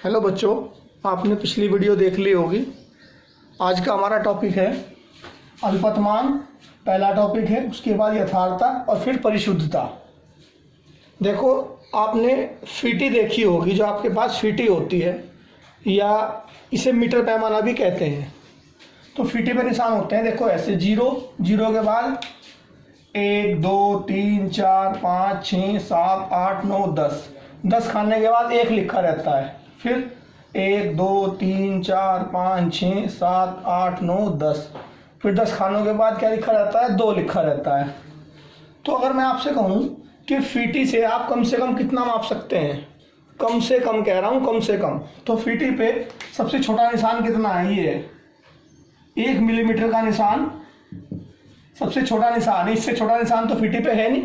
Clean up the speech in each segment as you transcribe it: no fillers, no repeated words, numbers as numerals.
Hello बच्चों, आपने पिछली वीडियो देख ली होगी। आज का हमारा टॉपिक है अल्पतमान। पहला टॉपिक है, उसके बाद यथार्थता और फिर परिशुद्धता। देखो, आपने फीटी देखी होगी, जो आपके पास फीटी होती है या इसे मीटर पैमाना भी कहते हैं। तो फीटी पे निशान होते हैं, देखो ऐसे जीरो के बाद 1 2 3 4 5 6 7 8 9 10 खाने के बाद 1 लिखा रहता है। फिर 1 2 3 4 5 6 7 8 9 10, फिर 10 खानों के बाद क्या लिखा रहता है? 2 लिखा रहता है। तो अगर मैं आपसे कहूँ कि फीटी से आप कम से कम कितना माप सकते हैं, कम से कम कह रहा हूँ, कम से कम, तो फीटी पे सबसे छोटा निशान कितना है? ये है 1 मिलीमीटर का निशान, सबसे छोटा निशान है। इससे छोटा निशान तो फीटी पे है नहीं,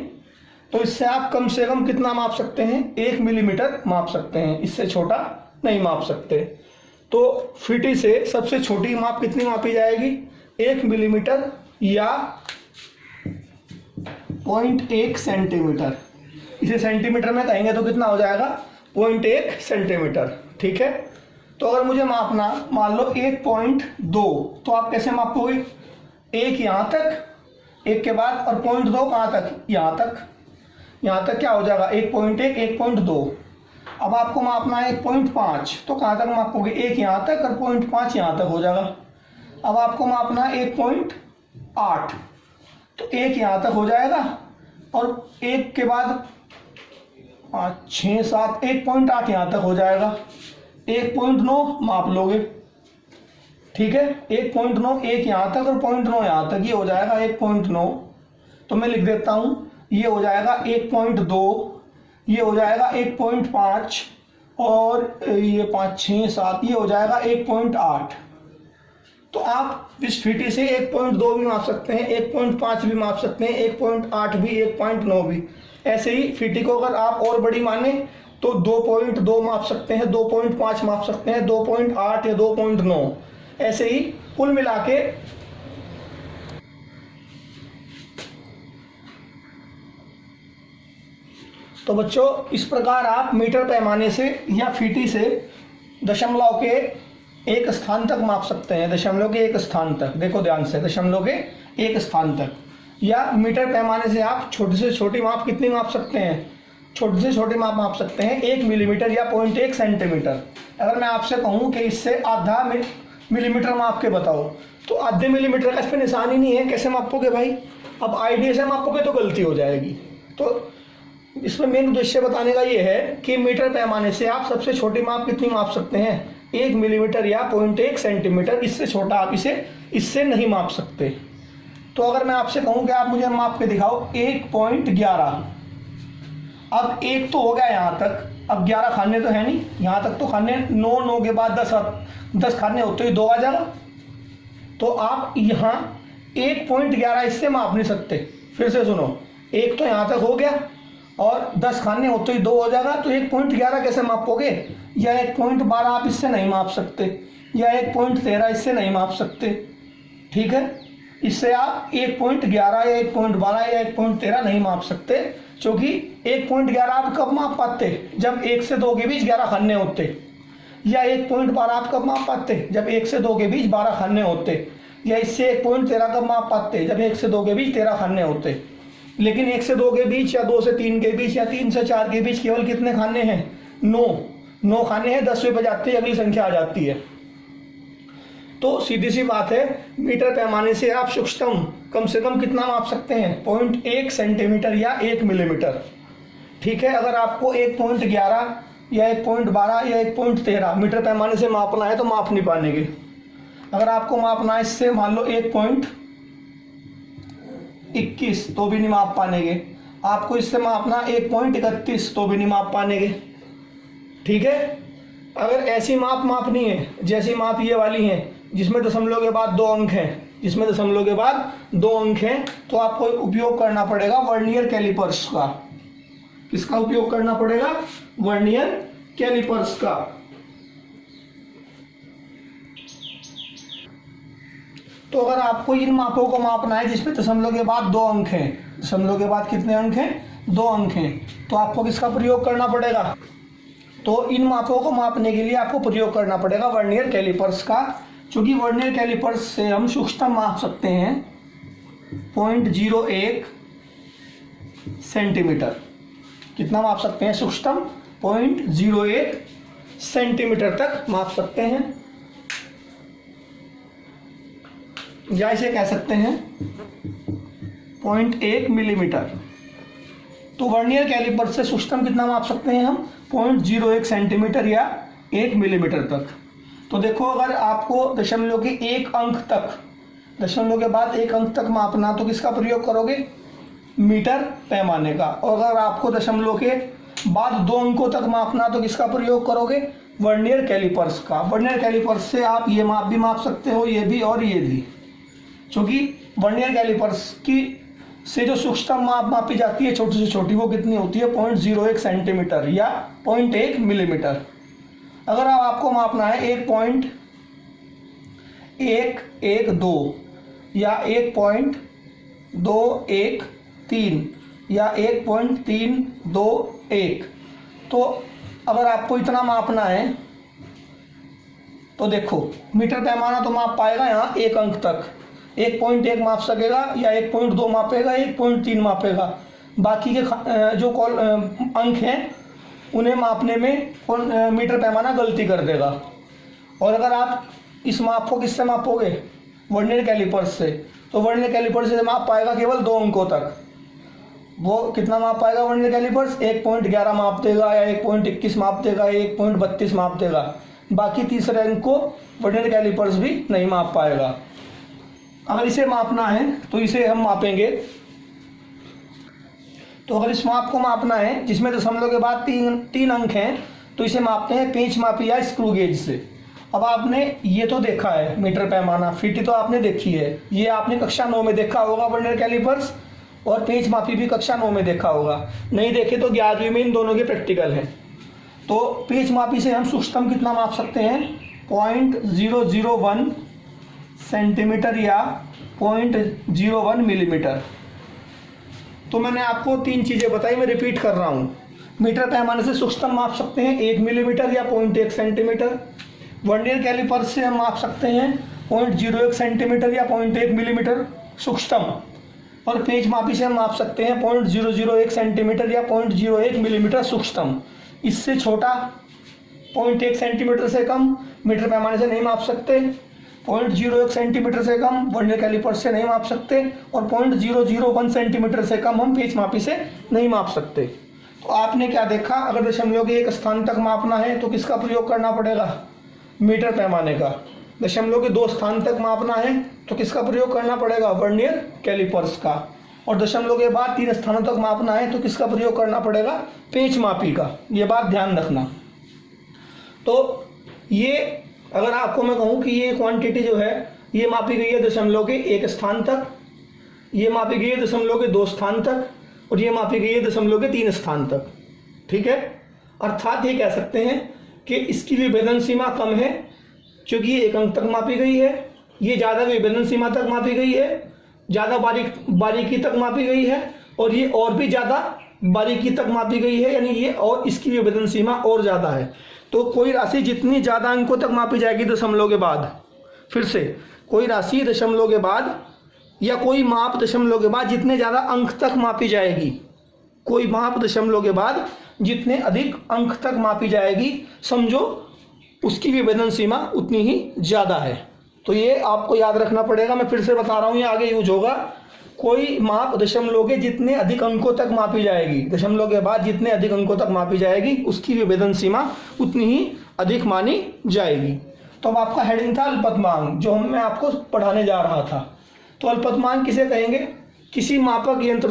तो इससे आप कम से कम कितना माप सकते हैं? 1 मिलीमीटर माप सकते हैं, इससे छोटा नहीं माप सकते। तो फीटी से सबसे छोटी माप कितनी मापी जाएगी? 1 मिलीमीटर या 0.1 सेंटीमीटर। इसे सेंटीमीटर में कहेंगे तो कितना हो जाएगा? 0.1 सेंटीमीटर। ठीक है। तो अगर मुझे मापना, मान लो 1.2, तो आप कैसे मापोगे? 1 यहाँ तक, 1 के बाद, और 0.2 कहाँ तक? यहाँ तक। यहाँ तक क्या हो जाएगा? 1.1 1.2। अब आपको मापना है 1.5, तो कहाँ तक मापोगे? 1 यहाँ तक और 0.5 यहाँ तक हो जाएगा। अब आपको मापना है 1.8, तो 1 यहाँ तक हो जाएगा, और 1 के बाद 5 6 7 1.8 यहाँ तक हो जाएगा। 1.9 माप लोगे। ठीक है, 1.9, 1 यहाँ तक और 0.9 यहाँ तक, ये हो जाएगा 1.9। तो मैं लिख देता हूँ, ये हो जाएगा 1.2, ये हो जाएगा 1.5, और ये 5 6 7, ये हो जाएगा 1.8। तो आप इस फीटी से 1.2 भी माप सकते हैं, 1.5 भी माप सकते हैं, 1.8 भी, 1.9 भी। ऐसे ही फीटी को अगर आप और बड़ी माने तो 2.2 माप सकते हैं, 2.5 माप सकते हैं, 2.8 या 2.9। ऐसे ही कुल मिला के तो बच्चों, इस प्रकार आप मीटर पैमाने से या फीटी से दशमलव के एक स्थान तक माप सकते हैं। दशमलव के एक स्थान तक, देखो ध्यान से, दशमलव के एक स्थान तक। या मीटर पैमाने से आप छोटी से छोटी माप कितनी माप सकते हैं? छोटी से छोटी माप सकते हैं 1 मिलीमीटर या 0.1 सेंटीमीटर। अगर मैं आपसे कहूँ कि इससे आधा मिलीमीटर माप के बताओ, तो आधे मिलीमीटर का इस पर निशान ही नहीं है, कैसे मापोगे भाई? अब आइडिया से मापोगे तो गलती हो जाएगी। तो इसमें मेन उद्देश्य बताने का ये है कि मीटर पैमाने से आप सबसे छोटी माप कितनी माप सकते हैं? 1 मिलीमीटर या 0.1 सेंटीमीटर। इससे छोटा आप इससे नहीं माप सकते। तो अगर मैं आपसे कहूँ कि आप मुझे माप के दिखाओ 1.11, अब 1 तो हो गया यहाँ तक, अब 11 खाने तो है नहीं, यहाँ तक तो खाने 9 के बाद 10 खाने होते ही 2 आ जाएगा। तो आप यहाँ 1.11 इससे माप नहीं सकते। फिर से सुनो, 1 तो यहाँ तक हो गया और 10 खाने होते ही 2 हो जाएगा, तो 1.11 कैसे मापोगे? या 1.12 आप इससे नहीं माप सकते, या 1.13 इससे नहीं माप सकते। ठीक है, इससे आप 1.11 या 1.12 या 1.13 नहीं माप सकते, क्योंकि 1.11 आप कब माप पाते? जब 1 से 2 के बीच 11 खाने होते। या 1.12 आप कब माप पाते? जब 1 से 2 के बीच 12 खाने होते। या इससे 1.13 कब माप पाते? जब 1 से 2 के बीच 13 खाने होते। लेकिन 1 से 2 के बीच या 2 से 3 के बीच या 3 से 4 के बीच केवल कितने खाने हैं? 9 खाने हैं। 10वें पे जाते ही अगली संख्या आ जाती है। तो सीधी सी बात है, मीटर पैमाने से आप सूक्ष्मतम कम से कम कितना माप सकते हैं? 0.1 सेंटीमीटर या 1 मिलीमीटर। ठीक है, अगर आपको 1.11 या 1.12 या 1.13 मीटर पैमाने से मापना है तो माप नहीं पाएंगे। अगर आपको मापना है इससे, मान लो 1.21, तो भी नहीं माप पाएंगे। आपको इससे मापना 1.31, तो भी नहीं माप पाएंगे। ठीक है, अगर ऐसी माप मापनी है जैसी माप ये वाली है, जिसमें दशमलव के बाद 2 अंक हैं, तो आपको उपयोग करना पड़ेगा वर्नियर कैलिपर्स का। किसका उपयोग करना पड़ेगा? वर्नियर कैलिपर्स का। तो अगर आपको इन मापों को मापना है जिसमें दशमलव के बाद 2 अंक हैं, दशमलव के बाद कितने अंक हैं? 2 अंक हैं, तो आपको किसका प्रयोग करना पड़ेगा? तो इन मापों को मापने के लिए आपको प्रयोग करना पड़ेगा वर्नियर कैलिपर्स का, क्योंकि वर्नियर कैलिपर्स से हम सूक्ष्मतम माप सकते हैं 0.01 सेंटीमीटर। कितना माप सकते हैं सूक्ष्मतम? 0.01 सेंटीमीटर तक माप सकते हैं, या इसे कह सकते हैं 0.1 मिलीमीटर। तो वर्नियर कैलिपर से सूक्ष्मतम कितना माप सकते हैं हम? 0.01 सेंटीमीटर या 1 मिलीमीटर तक। तो देखो, अगर आपको दशमलव के एक अंक तक, दशमलव के बाद एक अंक तक मापना, तो किसका प्रयोग करोगे? मीटर पैमाने का। और अगर आपको दशमलव के बाद 2 अंकों तक मापना, तो किसका प्रयोग करोगे? वर्नियर कैलिपर्स का। वर्नियर कैलिपर्स से आप ये माप भी माप सकते हो, ये भी और ये भी, क्योंकि वर्नियर कैलिपर्स की से जो सूक्ष्मतम माप मापी जाती है छोटी से छोटी, वो कितनी होती है? 0.01 सेंटीमीटर या 0.1 मिलीमीटर। अगर आपको मापना है 1.112 या 1.213 या 1.321, तो अगर आपको इतना मापना है तो देखो, मीटर पैमाना तो माप पाएगा यहाँ एक अंक तक, 1.1 माप सकेगा या 1.2 मापेगा, 1.3 मापेगा। बाकी के जो अंक हैं उन्हें मापने में मीटर पैमाना गलती कर देगा। और अगर आप इस माप को किससे मापोगे? वर्नियर कैलिपर्स से। तो वर्नियर कैलिपर्स से माप पाएगा केवल 2 अंकों तक। वो कितना माप पाएगा वर्नियर कैलिपर्स? 1.11 माप देगा या 1.21 माप देगा, 1.32 माप देगा। बाकी तीसरे अंक को वर्नियर कैलिपर्स भी नहीं माप पाएगा। अगर इसे मापना है तो इसे हम मापेंगे। तो अगर इस माप को मापना है जिसमें दशमलव के बाद 3 अंक हैं, तो इसे मापते हैं पेंच मापी या स्क्रू गेज से। अब आपने ये तो देखा है मीटर पैमाना, फीटी तो आपने देखी है, ये आपने कक्षा 9 में देखा होगा वर्नियर कैलिपर्स, और पेंच मापी भी कक्षा 9 में देखा होगा। नहीं देखे तो 11वीं में इन दोनों के प्रैक्टिकल हैं। तो पेंच मापी से हम सूक्ष्मतम कितना माप सकते हैं? 0.001 सेंटीमीटर या 0.01 मिलीमीटर। तो मैंने आपको 3 चीज़ें बताई, मैं रिपीट कर रहा हूँ। मीटर पैमाने से सूक्ष्मतम माप सकते हैं 1 मिलीमीटर या 0.1 सेंटीमीटर। वर्नियर कैलिपर्स से हम माप सकते हैं 0.01 सेंटीमीटर या 0.1 मिलीमीटर सूक्ष्मतम। और पेंच मापी से हम माप सकते हैं 0.001 सेंटीमीटर या 0.01 मिलीमीटर सूक्ष्मतम। इससे छोटा 0.1 सेंटीमीटर से कम मीटर पैमाने से नहीं माप सकते, 0.01 सेंटीमीटर से कम वर्नियर कैलिपर्स से नहीं माप सकते, और 0.001 सेंटीमीटर से कम हम पेंच मापी से नहीं माप सकते। तो आपने क्या देखा? अगर दशमलव के एक स्थान तक मापना है तो किसका प्रयोग करना पड़ेगा? मीटर पैमाने का। दशमलव के 2 स्थान तक मापना है तो किसका प्रयोग करना पड़ेगा? वर्नियर कैलिपर्स का। और दशमलव के बाद 3 स्थानों तक मापना है तो किसका प्रयोग करना पड़ेगा? पेंच मापी का। ये बात ध्यान रखना। तो ये अगर आपको मैं कहूँ कि ये क्वांटिटी जो है ये मापी गई है दशमलव के 1 स्थान तक, ये मापी गई है दशमलव के 2 स्थान तक, और ये मापी गई है दशमलव के 3 स्थान तक। ठीक है, अर्थात ये कह सकते हैं कि इसकी विभेदन सीमा कम है क्योंकि ये 1 अंक तक मापी गई है, ये ज़्यादा विभेदन सीमा तक मापी गई है, ज़्यादा बारीकी तक मापी गई है, और ये और भी ज़्यादा बारीकी तक मापी गई है, यानी ये और इसकी विभेदन सीमा और ज़्यादा है। तो कोई राशि जितनी ज़्यादा अंकों तक मापी जाएगी दशमलव के बाद, फिर से कोई राशि दशमलव के बाद या कोई माप दशमलव के बाद जितने ज़्यादा अंक तक मापी जाएगी, कोई माप दशमलव के बाद जितने अधिक अंक तक मापी जाएगी, समझो उसकी विभेदन सीमा उतनी ही ज़्यादा है। तो ये आपको याद रखना पड़ेगा। मैं फिर से बता रहा हूँ, ये आगे यूज होगा। कोई माप दशमलव के जितने अधिक अंकों तक मापी जाएगी, दशमलव के बाद जितने अधिक अंकों तक मापी जाएगी, उसकी विभेदन सीमा उतनी ही अधिक मानी जाएगी। तो अब आपका हेडिंग था अल्पतमांक, जो मैं आपको पढ़ाने जा रहा था। तो अल्पतमांक किसे कहेंगे? किसी मापक यंत्र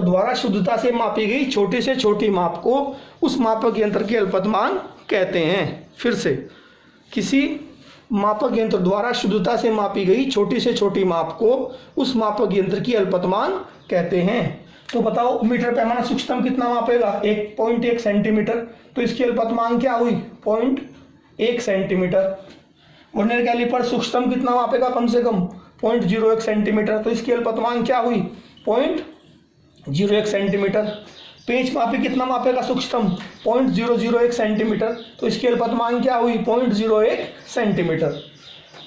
द्वारा शुद्धता से मापी गई छोटी से छोटी माप को उस मापक यंत्र के अल्पतमांक कहते हैं। फिर से, किसी मापक यंत्र द्वारा शुद्धता से मापी गई छोटी से छोटी माप को उस मापक यंत्र की अल्पतमांक कहते हैं। तो बताओ, मीटर पैमाना सूक्ष्मतम कितना मापेगा? 1.1 सेंटीमीटर। तो इसकी अल्पतमांक क्या हुई? 0.1 सेंटीमीटर। वर्नियर कैलिपर सूक्ष्मतम कितना मापेगा? कम से कम 0.01 सेंटीमीटर। तो इसकी अल्पतमांक क्या हुई? 0.01 सेंटीमीटर। पेंच मापी कितना मापेगा सूक्ष्मतम 0.001 सेंटीमीटर, तो इसकी अल्पतमांक क्या हुई 0.01 सेंटीमीटर।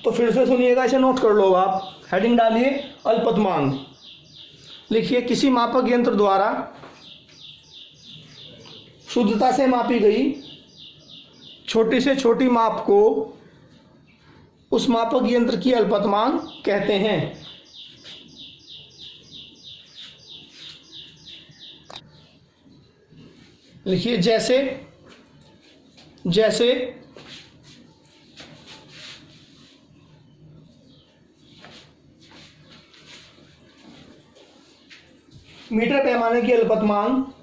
तो फिर से सुनिएगा, इसे नोट कर लो आप, हेडिंग डालिए अल्पतमांक, लिखिए किसी मापक यंत्र द्वारा शुद्धता से मापी गई छोटी से छोटी माप को उस मापक यंत्र की अल्पतमांक कहते हैं। लिखिए जैसे जैसे मीटर पैमाने की अल्पतमांक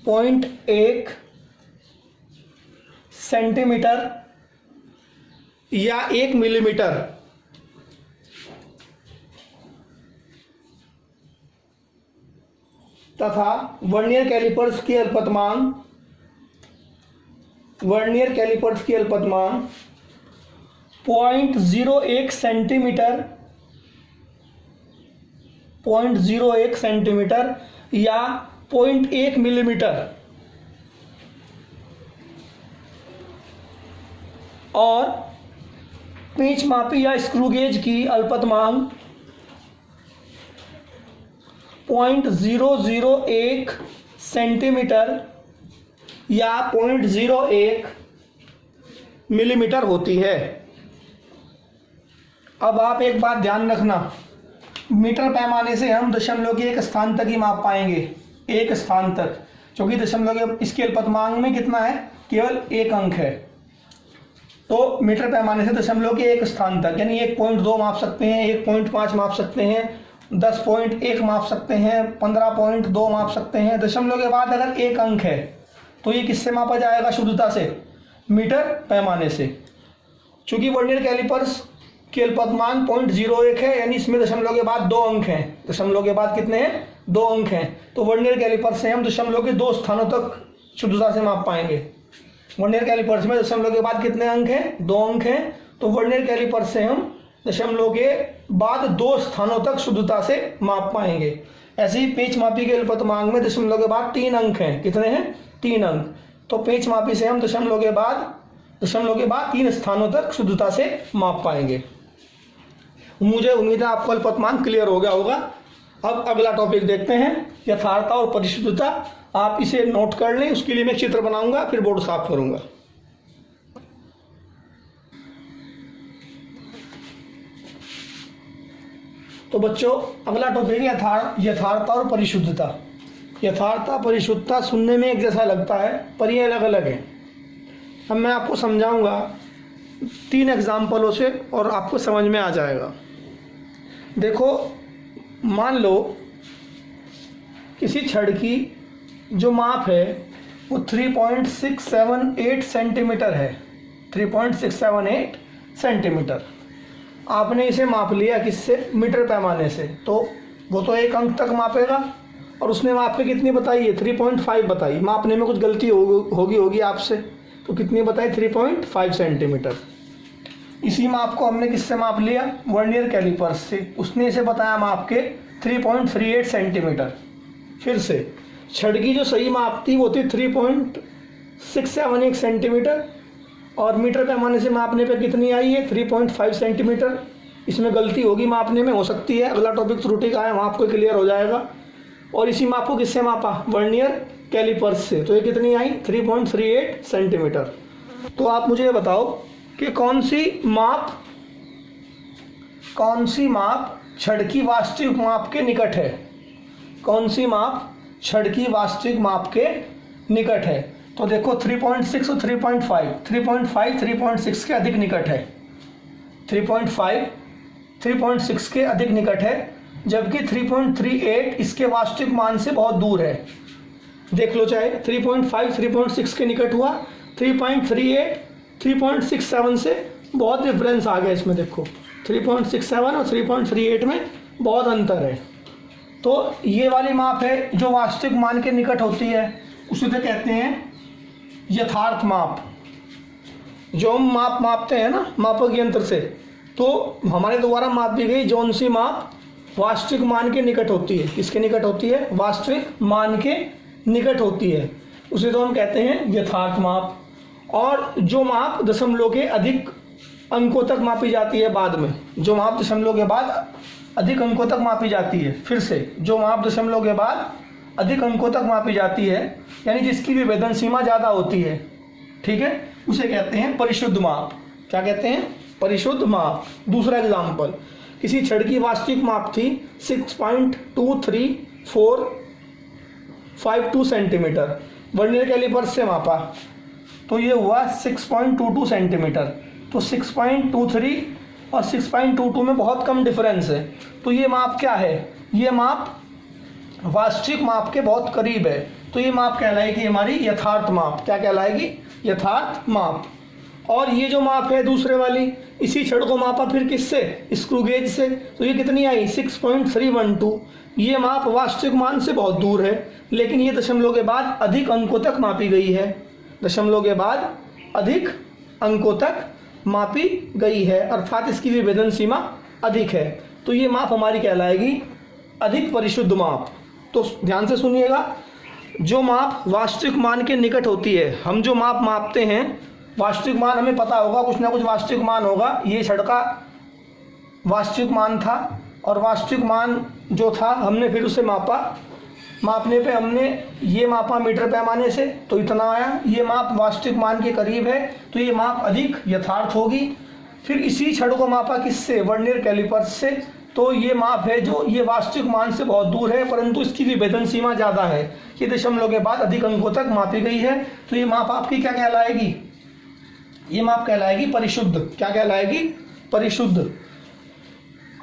0.1 सेंटीमीटर या 1 मिलीमीटर तथा वर्नियर कैलिपर्स की अल्पतमांक 0.01 सेंटीमीटर या 0.1 मिलीमीटर और पेंच मापी या स्क्रू गेज की अल्पतमांक 0.001 सेंटीमीटर या 0.01 मिलीमीटर होती है। अब आप एक बात ध्यान रखना, मीटर पैमाने से हम दशमलव के एक स्थान तक ही माप पाएंगे, एक स्थान तक, क्योंकि दशमलव इसकी अल्पतमांक में कितना है, केवल एक अंक है। तो मीटर पैमाने से दशमलव के एक स्थान तक, यानी 1.2 माप सकते हैं, 1.5 माप सकते हैं, 10.1 माप सकते हैं, 15.2 माप सकते हैं। दशमलव के बाद अगर एक अंक है तो ये किससे मापा जाएगा शुद्धता से, मीटर पैमाने से। चूंकि वर्नियर कैलिपर्स की अल्पतमांक 0.01 है, यानी इसमें दशमलव के बाद 2 अंक हैं। दशमलव के बाद कितने हैं, 2 अंक हैं। तो वर्नियर कैलिपर्स से हम दशमलव के 2 स्थानों तक शुद्धता से माप पाएंगे। वर्नियर कैलिपर्स में दशमलव के बाद कितने अंक हैं, 2 अंक हैं। तो वर्नियर कैलिपर्स से हम दशमलव के बाद 2 स्थानों तक शुद्धता से माप पाएंगे। ऐसे ही पेंच मापी के अल्पतमांक में दशमलव के बाद 3 अंक हैं। कितने हैं, 3 अंक। तो पेंच मापी से हम दशमलव के बाद 3 स्थानों तक शुद्धता से माप पाएंगे। मुझे उम्मीद है आपको अल्पतमांक क्लियर हो गया होगा। अब अगला टॉपिक देखते हैं, यथार्थता और परिशुद्धता। आप इसे नोट कर लें, उसके लिए मैं चित्र बनाऊंगा, फिर बोर्ड साफ करूंगा। तो बच्चों, अगला टॉपिक है यथार्थता और परिशुद्धता। यथार्थता परिशुद्धता सुनने में एक जैसा लगता है, पर ये अलग अलग है। अब मैं आपको समझाऊंगा 3 एग्जाम्पलों से और आपको समझ में आ जाएगा। देखो, मान लो किसी छड़ की जो माप है वो 3.678 सेंटीमीटर है, 3.678 सेंटीमीटर। आपने इसे माप लिया किससे, मीटर पैमाने से। तो वो तो एक अंक तक मापेगा, और उसने माप के कितनी बताई है, 3.5 बताई। मापने में कुछ गलती होगी आपसे, तो कितनी बताई, 3.5 सेंटीमीटर। इसी माप को हमने किससे माप लिया, वर्नियर कैलिपर्स से। उसने इसे बताया माप के 3.38 सेंटीमीटर। फिर से छड़ की जो सही माप थी वो थी 3.671 सेंटीमीटर, और मीटर पैमाने से मापने पे कितनी आई है, 3.5 सेंटीमीटर। इसमें गलती होगी, मापने में हो सकती है। अगला टॉपिक त्रुटि का है, वहाँ आपको क्लियर हो जाएगा। और इसी माप को किससे मापा, वर्नियर कैलिपर्स से। तो ये कितनी आई, 3.38 सेंटीमीटर। तो आप मुझे बताओ कि कौन सी माप छड़ की वास्तविक माप के निकट है, कौन सी माप छड़ की वास्तविक माप के निकट है। तो देखो 3.6 और 3.5, 3.6 के अधिक निकट है। 3.5 3.6 के अधिक निकट है, जबकि 3.38 इसके वास्तविक मान से बहुत दूर है। देख लो, चाहे 3.5 3.6 के निकट हुआ, 3.38 3.67 से बहुत डिफरेंस आ गया इसमें। देखो 3.67 और 3.38 में बहुत अंतर है। तो ये वाली माप है जो वास्तविक मान के निकट होती है, उसे तो कहते हैं यथार्थ माप। जो हम मापते हैं ना मापक यंत्र से, तो हमारे द्वारा मापी गई जौन सी माप वास्तविक मान के निकट होती है, किसके निकट होती है, वास्तविक मान के निकट होती है, उसे तो हम कहते हैं यथार्थ माप। और जो माप दशमलव के अधिक अंकों तक मापी जाती है बाद में, जो माप दशमलव के बाद अधिक अंकों तक मापी जाती है, फिर से जो माप दशमलव के बाद अधिक अंकों तक मापी जाती है, यानी जिसकी विभेदन सीमा ज़्यादा होती है, ठीक है, उसे कहते हैं परिशुद्ध माप। क्या कहते हैं, परिशुद्ध माप। दूसरा एग्जाम्पल, किसी छड़ की वास्तविक माप थी 6.23452 सेंटीमीटर, वर्नियर कैलिपर से मापा तो ये हुआ 6.22 सेंटीमीटर। तो 6.23 और 6.22 में बहुत कम डिफरेंस है, तो ये माप क्या है, ये माप वास्तविक माप के बहुत करीब है, तो ये माप कहलाएगी हमारी यथार्थ माप। क्या कहलाएगी, यथार्थ माप। और ये जो माप है दूसरे वाली, इसी छड़ को मापा फिर किससे, स्क्रू गेज से, तो ये कितनी आई 6.312। ये माप वास्तविक मान से बहुत दूर है, लेकिन ये दशमलव के बाद अधिक अंकों तक मापी गई है, दशमलव के बाद अधिक अंकों तक मापी गई है, अर्थात इसकी विभेदन सीमा अधिक है, तो ये माप हमारी कहलाएगी अधिक परिशुद्ध माप। तो ध्यान से सुनिएगा, जो माप वास्तविक मान के निकट होती है, हम जो माप मापते हैं वास्तविक मान हमें पता होगा, कुछ ना कुछ वास्तविक मान होगा, ये छड़ का वास्तविक मान था और वास्तविक मान जो था हमने फिर उसे मापा, मापने पे हमने ये मापा मीटर पैमाने से तो इतना आया, ये माप वास्तविक मान के करीब है तो ये माप अधिक यथार्थ होगी। फिर इसी छड़ को मापा किससे, वर्नियर कैलिपर से, तो ये माप है जो ये वास्तविक मान से बहुत दूर है, परंतु इसकी विभेदन सीमा ज़्यादा है, ये दशमलव के बाद अधिक अंकों तक मापी गई है, तो ये माप आपकी क्या कहलाएगी, ये माप कहलाएगी परिशुद्ध। क्या कहलाएगी, परिशुद्ध।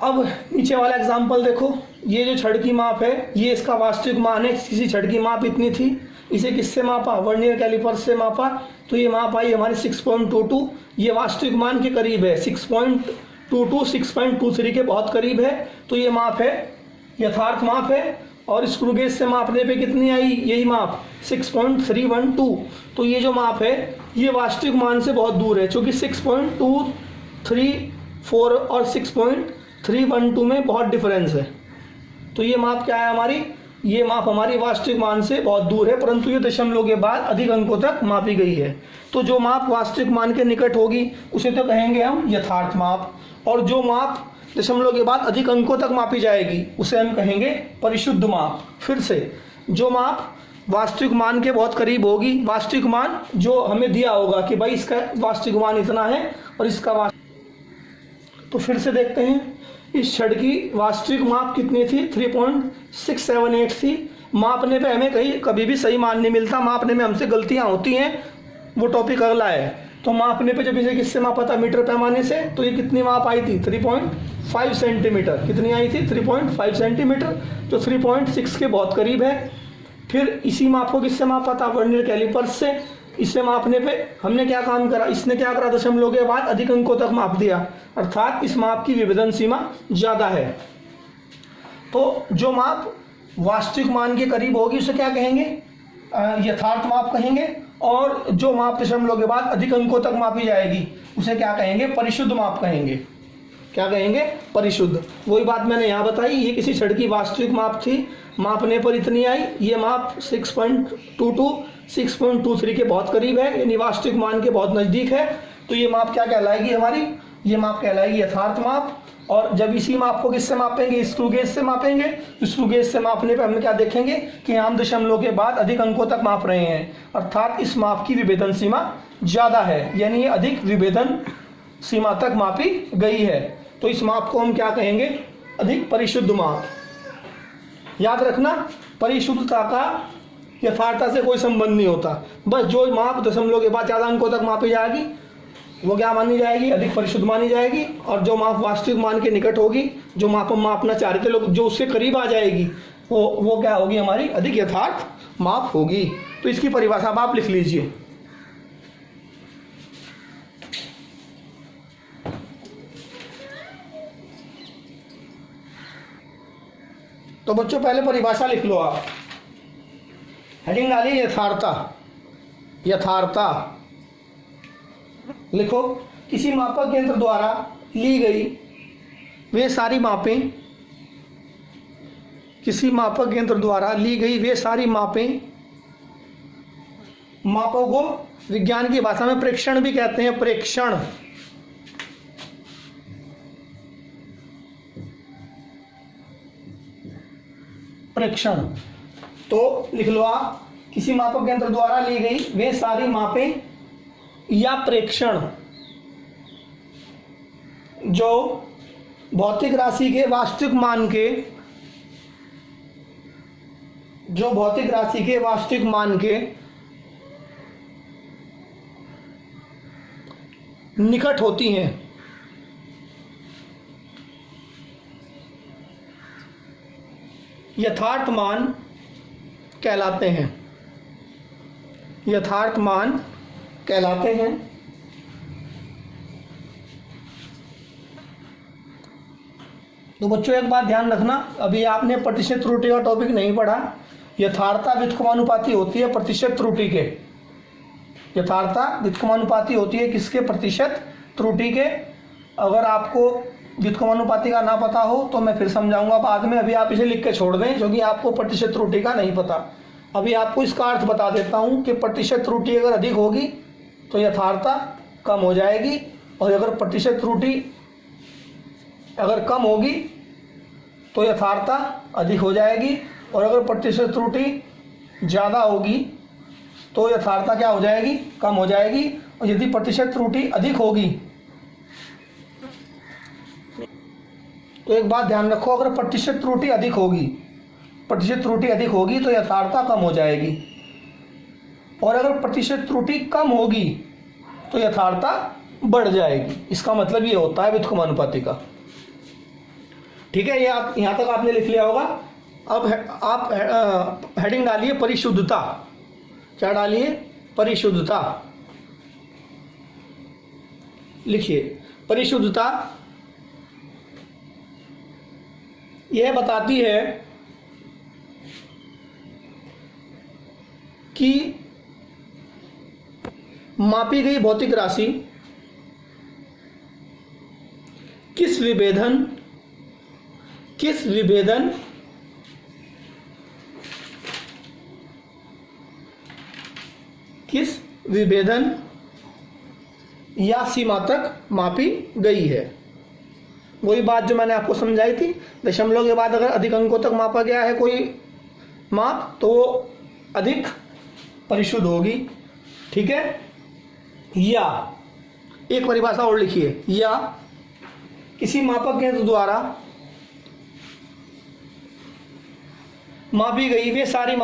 अब नीचे वाला एग्जाम्पल देखो, ये जो छड़ की माप है ये इसका वास्तविक मान है, किसी छड़ की माप इतनी थी, इसे किससे मापा, वर्नियर कैलिपर से मापा, तो ये माप आई हमारी 6.22, ये वास्तविक मान के करीब है, 6.22 6.23 के बहुत करीब है, तो ये माप है यथार्थ माप है। और स्क्रू गेज से मापने पे कितनी आई, यही माप 6.312, तो ये जो माप है ये वास्तविक मान से बहुत दूर है, क्योंकि 6.234 और 6.312 में बहुत डिफरेंस है, तो ये माप क्या है हमारी, ये माप हमारी वास्तविक मान से बहुत दूर है, परंतु ये दशमलव के बाद अधिक अंकों तक मापी गई है। तो जो माप वास्तविक मान के निकट होगी उसे तो कहेंगे हम यथार्थ माप, और जो माप दशमलव के बाद अधिक अंकों तक मापी जाएगी उसे हम कहेंगे परिशुद्ध माप। फिर से, जो माप वास्तविक मान के बहुत करीब होगी, वास्तविक मान जो हमें दिया होगा कि भाई इसका वास्तविक मान इतना है और इसका तो फिर से देखते हैं, इस छड़ की वास्तविक माप कितनी थी, 3.678 थी। मापने पे हमें कहीं कभी भी सही मान नहीं मिलता, मापने में हमसे गलतियां होती हैं, वो टॉपिक अगला है। तो मापने पे जब इसे किससे मापा था, मीटर पैमाने से, तो ये कितनी माप आई थी, 3.5 सेंटीमीटर। कितनी आई थी, 3.5 सेंटीमीटर, जो 3.6 के बहुत करीब है। फिर इसी माप को किससे मापा था, वर्नियर कैलिपर से। इसे मापने पे हमने क्या काम करा, इसने क्या करा, दशमलव के बाद अधिक अंकों तक माप दिया, अर्थात इस माप की विभेदन सीमा ज़्यादा है। तो जो माप वास्तविक मान के करीब होगी उसे क्या कहेंगे, यथार्थ माप कहेंगे, और जो माप दशमलव के बाद अधिक अंकों तक मापी जाएगी उसे क्या कहेंगे, परिशुद्ध माप कहेंगे। क्या कहेंगे, परिशुद्ध। वही बात मैंने यहाँ बताई, ये किसी छड़ की वास्तविक माप थी, मापने पर इतनी आई, ये माप 6.22 6.23 के बहुत करीब है, यानी वास्तविक मान के बहुत नज़दीक है, तो ये माप क्या कहलाएगी हमारी, ये माप कहलाएगी यथार्थ माप। और जब इसी माप को किससे मापेंगे, स्क्रू गेज से मापेंगे, तो स्क्रू गेज से मापने पे हम क्या देखेंगे कि हम दशमलव के बाद अधिक अंकों तक माप रहे हैं, अर्थात इस माप की विभेदन सीमा ज़्यादा है, यानी ये अधिक विभेदन सीमा तक मापी गई है, तो इस माप को हम क्या कहेंगे, अधिक परिशुद्ध माप। याद रखना, परिशुद्धता का यथार्थता से कोई संबंध नहीं होता, बस जो माप दशमलव के बाद ज़्यादा अंकों तक मापी जाएगी वो क्या मानी जाएगी, अधिक परिशुद्ध मानी जाएगी। और जो माप वास्तविक मान के निकट होगी, जो माप हम मापना चाह रहे थे लोग, जो उससे करीब आ जाएगी वो क्या होगी, हमारी अधिक यथार्थ माप होगी। तो इसकी परिभाषा आप लिख लीजिए। तो बच्चों पहले परिभाषा लिख लो आप, हेडिंग डालिए यथार्थता। यथार्थता लिखो, किसी मापक यंत्र द्वारा ली गई वे सारी मापें, किसी मापक यंत्र द्वारा ली गई वे सारी मापें, मापों को विज्ञान की भाषा में प्रेक्षण भी कहते हैं, प्रेक्षण। प्रेक्षण तो लिख लो आप, किसी मापक यंत्र द्वारा ली गई वे सारी मापें या प्रेक्षण जो भौतिक राशि के वास्तविक मान के, जो भौतिक राशि के वास्तविक मान के निकट होती हैं, यथार्थ मान कहलाते हैं, यथार्थ मान कहलाते हैं। तो बच्चों एक बात ध्यान रखना, अभी आपने प्रतिशत त्रुटि का टॉपिक नहीं पढ़ा। यथार्थता व्युत्क्रमानुपाती होती है प्रतिशत त्रुटि के, यथार्थता व्युत्क्रमानुपाती होती है किसके? प्रतिशत त्रुटि के। अगर आपको व्युत्क्रमानुपाती का ना पता हो तो मैं फिर समझाऊंगा बाद में, अभी आप इसे लिख के छोड़ दें क्योंकि आपको प्रतिशत त्रुटि का नहीं पता। अभी आपको इसका अर्थ बता देता हूं कि प्रतिशत त्रुटि अगर अधिक होगी तो यथार्थता कम हो जाएगी, और अगर प्रतिशत त्रुटि अगर कम होगी तो यथार्थता अधिक हो जाएगी, और अगर प्रतिशत त्रुटि ज़्यादा होगी तो यथार्थता क्या हो जाएगी? कम हो जाएगी। और यदि प्रतिशत त्रुटि अधिक होगी तो एक बात ध्यान रखो, अगर प्रतिशत त्रुटि अधिक होगी, प्रतिशत त्रुटि अधिक होगी तो यथार्थता कम हो जाएगी, और अगर प्रतिशत त्रुटि कम होगी तो यथार्थता बढ़ जाएगी। इसका मतलब ये होता है व्युत्क्रमानुपाती का। ठीक है, ये आप यहाँ तक आपने लिख लिया होगा। अब आप हेडिंग डालिए परिशुद्धता। क्या डालिए? परिशुद्धता। लिखिए, परिशुद्धता यह बताती है कि मापी गई भौतिक राशि किस विभेदन या सीमा तक मापी गई है। वही बात जो मैंने आपको समझाई थी, दशमलव के बाद अगर अधिक अंकों तक मापा गया है कोई माप तो वो अधिक परिशुद्ध होगी। ठीक है, या एक परिभाषा और लिखिए, या किसी मापक यंत्र द्वारा मापी गई वे सारी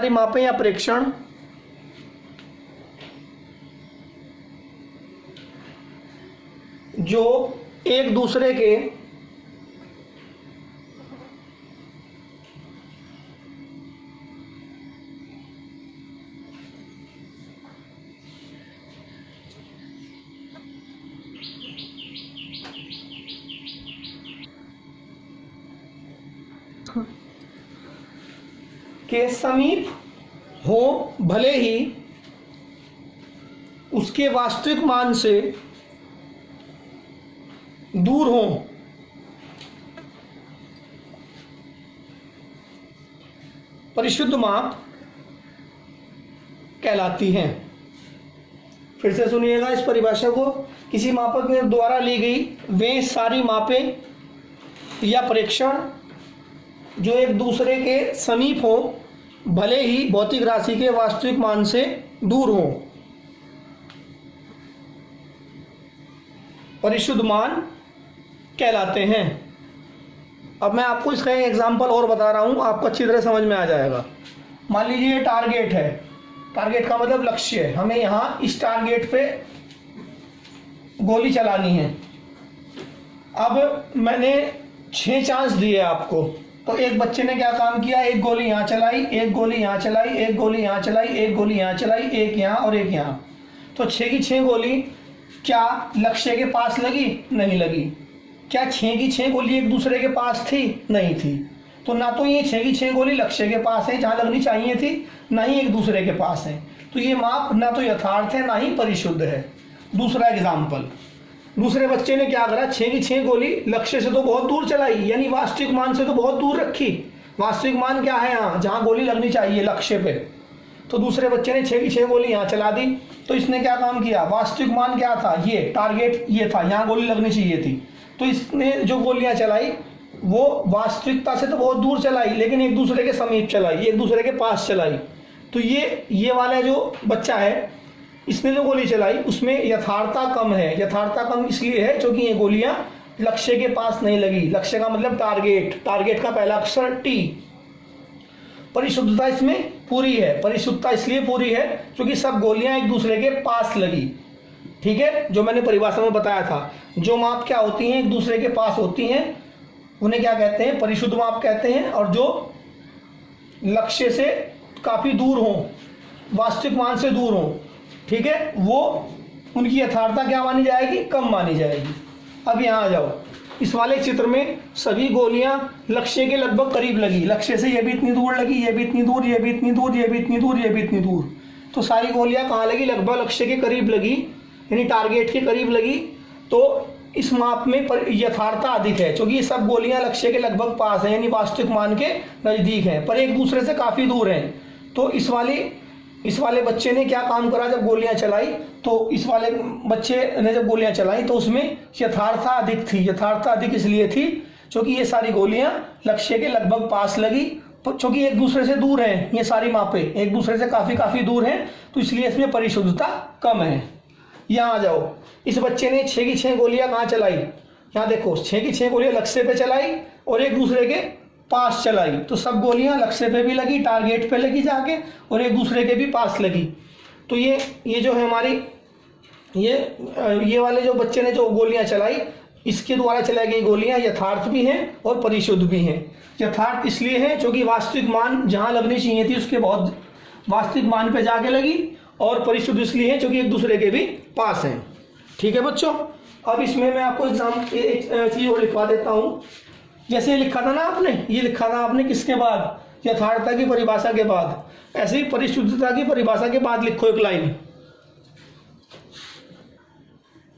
मापें या प्रेक्षण जो एक दूसरे के समीप हो, भले ही उसके वास्तविक मान से दूर हो, परिशुद्ध माप कहलाती हैं। फिर से सुनिएगा इस परिभाषा को, किसी मापक के द्वारा ली गई वे सारी मापें या प्रेक्षण जो एक दूसरे के समीप हो, भले ही भौतिक राशि के वास्तविक मान से दूर हो, परिशुद्ध मान कहलाते हैं। अब मैं आपको इसका एक एग्जाम्पल और बता रहा हूँ, आपको अच्छी तरह समझ में आ जाएगा। मान लीजिए टारगेट है, टारगेट का मतलब लक्ष्य है, हमें यहाँ इस टारगेट पे गोली चलानी है। अब मैंने 6 चांस दिए आपको, तो एक बच्चे ने क्या काम किया, एक गोली यहाँ चलाई, एक गोली यहाँ चलाई, एक गोली यहाँ चलाई, एक गोली यहाँ चलाई, एक यहाँ और एक यहाँ। तो 6 की 6 गोली क्या लक्ष्य के पास लगी? नहीं लगी। क्या 6 की 6 गोली एक दूसरे के पास थी? नहीं थी। तो ना तो ये 6 की 6 गोली लक्ष्य के पास है जहाँ लगनी चाहिए थी, ना ही एक दूसरे के पास है। तो ये माप ना तो यथार्थ है ना ही परिशुद्ध है। दूसरा एग्जाम्पल, दूसरे बच्चे ने क्या करा, 6 की 6 गोली लक्ष्य से तो बहुत दूर चलाई, यानी वास्तविक मान से तो बहुत दूर रखी। वास्तविक मान क्या है यहाँ, जहाँ गोली लगनी चाहिए लक्ष्य पे, तो दूसरे बच्चे ने 6 की 6 गोली यहाँ चला दी। तो इसने क्या काम किया, वास्तविक मान क्या था, ये टारगेट ये था, यहाँ गोली लगनी चाहिए थी। तो इसने जो गोलियाँ चलाई वो वास्तविकता से तो बहुत दूर चलाई, लेकिन एक दूसरे के समीप चलाई, एक दूसरे के पास चलाई। तो ये वाला जो बच्चा है इसने जो गोली चलाई उसमें यथार्थता कम है। यथार्थता कम इसलिए है क्योंकि ये गोलियां लक्ष्य के पास नहीं लगी। लक्ष्य का मतलब टारगेट, टारगेट का पहला अक्षर टी। परिशुद्धता इसमें पूरी है। परिशुद्धता इसलिए पूरी है क्योंकि सब गोलियां एक दूसरे के पास लगी। ठीक है, जो मैंने परिभाषा में बताया था, जो माप क्या होती हैं, एक दूसरे के पास होती हैं, उन्हें क्या कहते हैं, परिशुद्ध माप कहते हैं। और जो लक्ष्य से काफ़ी दूर हों, वास्तविक मान से दूर हों, ठीक है, वो उनकी यथार्थता क्या मानी जाएगी, कम मानी जाएगी। अब यहाँ आ जाओ, इस वाले चित्र में सभी गोलियां लक्ष्य के लगभग करीब लगी। लक्ष्य से ये भी इतनी दूर लगी, ये भी इतनी दूर, ये भी इतनी दूर, ये भी इतनी दूर, ये भी इतनी दूर। तो सारी गोलियां कहाँ लगी, लगभग लक्ष्य के करीब लगी, यानी टारगेट के करीब लगी। तो इस माप में यथार्थता अधिक है क्योंकि ये सब गोलियां लक्ष्य के लगभग पास हैं, यानी वास्तविक मान के नज़दीक हैं, पर एक दूसरे से काफ़ी दूर हैं। तो इस वाले बच्चे ने क्या काम करा, जब गोलियां चलाई, तो इस वाले बच्चे ने जब गोलियां चलाई तो उसमें यथार्थता अधिक थी। यथार्थता अधिक इसलिए थी क्योंकि ये सारी गोलियां लक्ष्य के लगभग पास लगी, क्योंकि एक दूसरे से दूर हैं, ये सारी मापें एक दूसरे से काफ़ी दूर हैं, तो इसलिए इसमें परिशुद्धता कम है। यहाँ आ जाओ, इस बच्चे ने 6 की 6 गोलियां कहाँ चलाई, यहाँ देखो 6 की 6 गोलियां लक्ष्य पे चलाई और एक दूसरे के पास चलाई। तो सब गोलियां लक्ष्य पे भी लगी, टारगेट पे लगी जाके, और एक दूसरे के भी पास लगी। तो ये जो है हमारी ये वाले जो बच्चे ने जो गोलियां चलाई, इसके द्वारा चलाई गई गोलियां यथार्थ भी हैं और परिशुद्ध भी हैं। यथार्थ इसलिए है क्योंकि वास्तविक मान जहां लगनी चाहिए थी उसके बहुत वास्तविक मान पे जाके लगी, और परिशुद्ध इसलिए है क्योंकि एक दूसरे के भी पास हैं। ठीक है बच्चों, अब इसमें मैं आपको एक चीज़ और लिखवा देता हूँ। जैसे ये लिखा था ना आपने, ये लिखा था आपने किसके बाद, यथार्थता की परिभाषा के बाद। ऐसे ही परिशुद्धता की परिभाषा के बाद लिखो एक लाइन।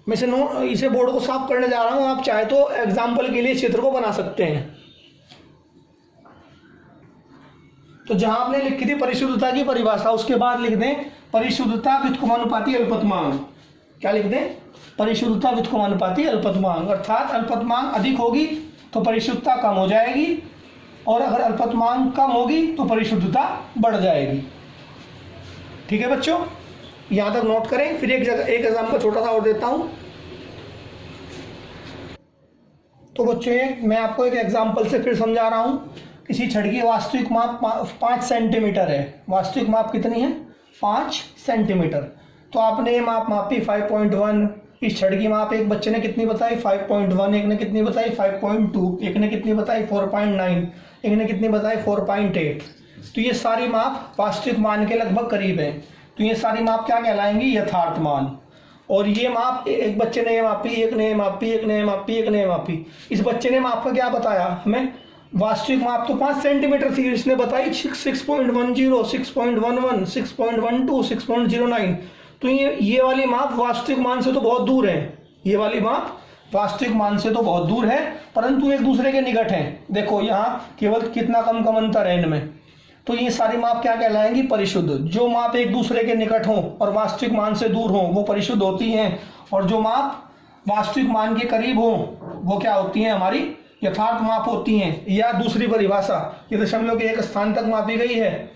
मैं इसे बोर्ड को साफ करने जा रहा हूं, आप चाहे तो एग्जाम्पल के लिए चित्र को बना सकते हैं। तो जहां आपने लिखी थी परिशुद्धता की परिभाषा, उसके बाद लिख दें परिशुद्धता व्युत्क्रमानुपाती अल्पतमांक। क्या लिख दें, परिशुद्धता व्युत्क्रमानुपाती अल्पतमांक। अर्थात अल्पतमांक अधिक होगी तो परिशुद्धता कम हो जाएगी, और अगर अल्पतमांक कम होगी तो परिशुद्धता बढ़ जाएगी। ठीक है बच्चों, यहाँ तक नोट करें। फिर एक एग्जाम्पल छोटा सा और देता हूँ। तो बच्चों मैं आपको एक एग्जाम्पल से फिर समझा रहा हूँ। किसी छड़ की वास्तविक माप 5 सेंटीमीटर है। वास्तविक माप कितनी है, 5 सेंटीमीटर। तो आपने ये माप मापी 5.1। इस छड़ की माप एक बच्चे ने कितनी बताई, 5.1, एक ने कितनी बताई 5.2, एक ने कितनी बताई 4.9, एक ने कितनी बताई 4.8। तो ये सारी माप वास्तविक मान के लगभग करीब है। तो ये सारी माप क्या कहलाएंगी, यथार्थ मान। और ये माप एक बच्चे ने मापी, एक ने मापी, एक ने मापी, एक ने मापी। इस बच्चे ने माप का क्या बताया हमें, वास्तविक माप तो 5 सेंटीमीटर थी, इसने बताई 6.10, 6.11, 6.12, 6.09। तो ये वाली माप वास्तविक मान से तो बहुत दूर है। ये वाली माप वास्तविक मान से तो बहुत दूर है, परंतु एक दूसरे के निकट हैं। देखो यहाँ केवल कितना कम अंतर है इनमें। तो ये सारी माप क्या कहलाएंगी, परिशुद्ध। जो माप एक दूसरे के निकट हों और वास्तविक मान से दूर हों वो परिशुद्ध होती हैं, और जो माप वास्तविक मान के करीब हों वो क्या होती हैं, हमारी यथार्थ माप होती हैं। या दूसरी परिभाषा, ये दशमलव के 1 स्थान तक मापी गई है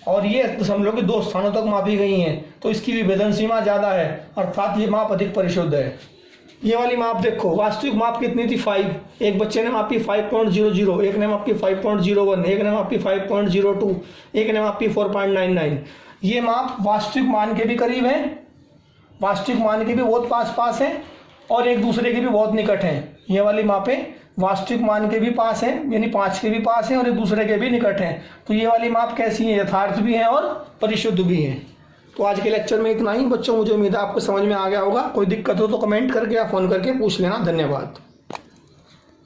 और ये दशमलव के 2 स्थानों तक मापी गई हैं, तो इसकी विभेदन सीमा ज़्यादा है, अर्थात ये माप अधिक परिशुद्ध है। ये वाली माप देखो, वास्तविक माप कितनी थी 5, एक बच्चे ने मापी 5.00, एक ने मापी 5.01, एक ने मापी 5.02, एक ने मापी 4.99। ये माप वास्तविक मान के भी करीब हैं, वास्तविक मान के भी बहुत पास हैं, और एक दूसरे के भी बहुत निकट हैं। ये वाली मापें वास्तविक मान के भी पास हैं, यानी 5 के भी पास हैं और एक दूसरे के भी निकट हैं। तो ये वाली माप कैसी है, यथार्थ भी हैं और परिशुद्ध भी हैं। तो आज के लेक्चर में इतना ही बच्चों, मुझे उम्मीद है आपको समझ में आ गया होगा। कोई दिक्कत हो तो कमेंट करके या फ़ोन करके पूछ लेना। धन्यवाद।